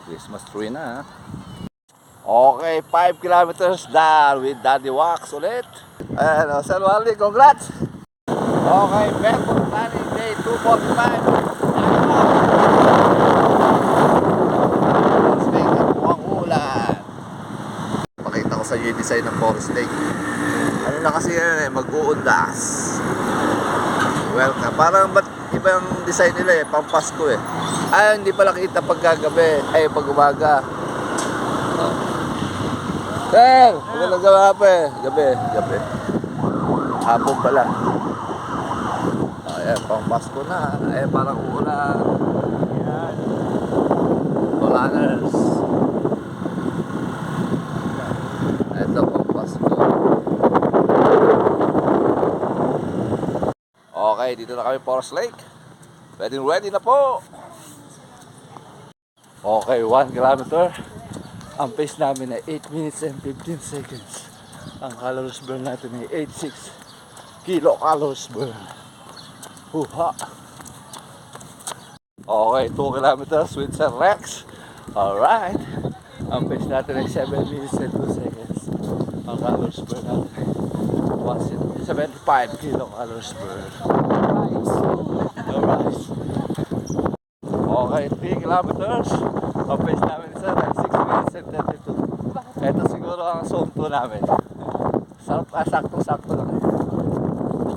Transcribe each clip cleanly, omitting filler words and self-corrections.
Christmas tree na. Okay, 5 kilometers down with Daddy Wax ulit. Ayan, Sir Wally, congrats! Okay, Barefoot Planning Day 245. Forest Lake, ang ulan. Pakita ko sa inyo yung design ng Forest Lake. Ano na kasi yan mag-uundas. Welcome. Parang ba't ibang design nila pang Pasko Ay, hindi pala kita pagkagabi. Ay, pag umaga. Sir, magandang gabi. Gabi. Hapon pala. Ayan, pang Pasko na. Ayan, parang uulan. Ayan. Ulaners. Ito, pang Pasko. Okay, dito na kami Forest Lake. Ready na po. Okay, 1 kilometer. Ang pace namin ay 8 minutes and 15 seconds. Ang calories burn natin ay 86 kilocalories burn. Huha. Okay, 2 kilometers with Sir Rex. Alright. Ang pace natin ay 7 minutes and 2 seconds. Ang calories burn natin ay 75 kilocalories burn. Alright. Okay, 3 kilometers. Ang pace namin sa 6 minutes and 32. Ito siguro ang zone 2 namin. Sakto-sakto lang.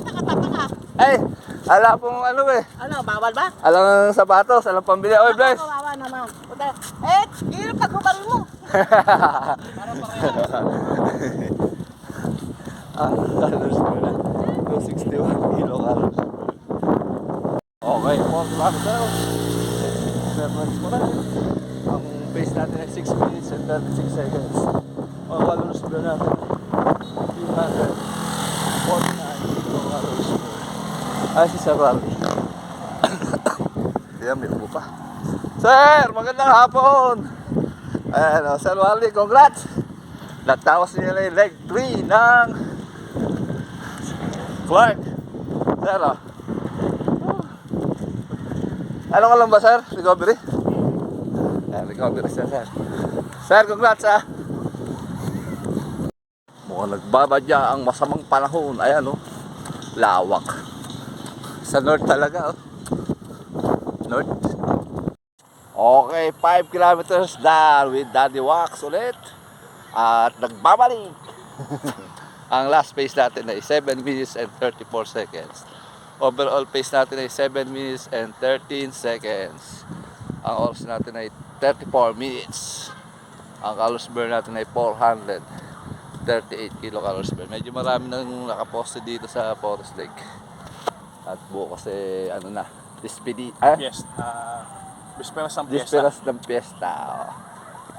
Nakatapa ka. Ay, ala pong ano Ano, bawal ba? Alang sapatos, alang pambili. Oy, bless! Kawawa naman. Hirap pagbubaril mo. Ang calories ko na. 261 kilocalories. Okay, 4 kilometers. 7 minutes mo na. Ang pace natin ay 6 minutes and 36 seconds. Ang calories ko natin ay 349 kilocalories. Ay, si Sir Wally. Yan, may upo pa. Sir, magandang hapon! Ayan, Sir Wally, congrats! Natawas niya na yung leg 3 ng Clark. Sir, ano ka lang ba, sir? Recovery? Ayan, recovery siya, sir. Sir, congrats, Mukhang nagbabadya ang masamang panahon. Ayan, lawak. Sa north talaga, North. Okay, 5 kilometers down with Daddy Wax ulit. At nagbabalik. Ang last pace natin ay 7 minutes and 34 seconds. Overall pace natin ay 7 minutes and 13 seconds. Ang oras natin ay 34 minutes. Ang calories burn natin ay 438 kilocalories burn. Medyo marami nang nakaposte dito sa Forest Lake. At bukas ano na, Yes, Bisperas ng Piesta. Bisperas ng Piesta.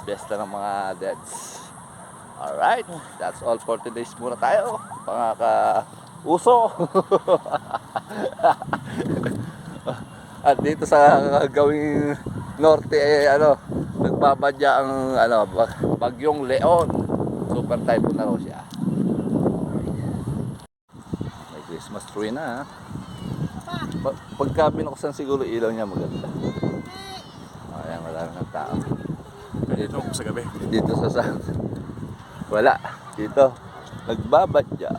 Piesta ng mga deads. Alright, that's all for today's muna tayo. Pangaka-uso. At dito sa gawing norte nagbabadya ang bagyong Leon. Super typhoon na raw siya. May Christmas tree na. Pagka binuksan siguro ilaw niya maganda. Ayan, wala ng tao. Dito sa gabi. Dito wala. Dito nagbabadya.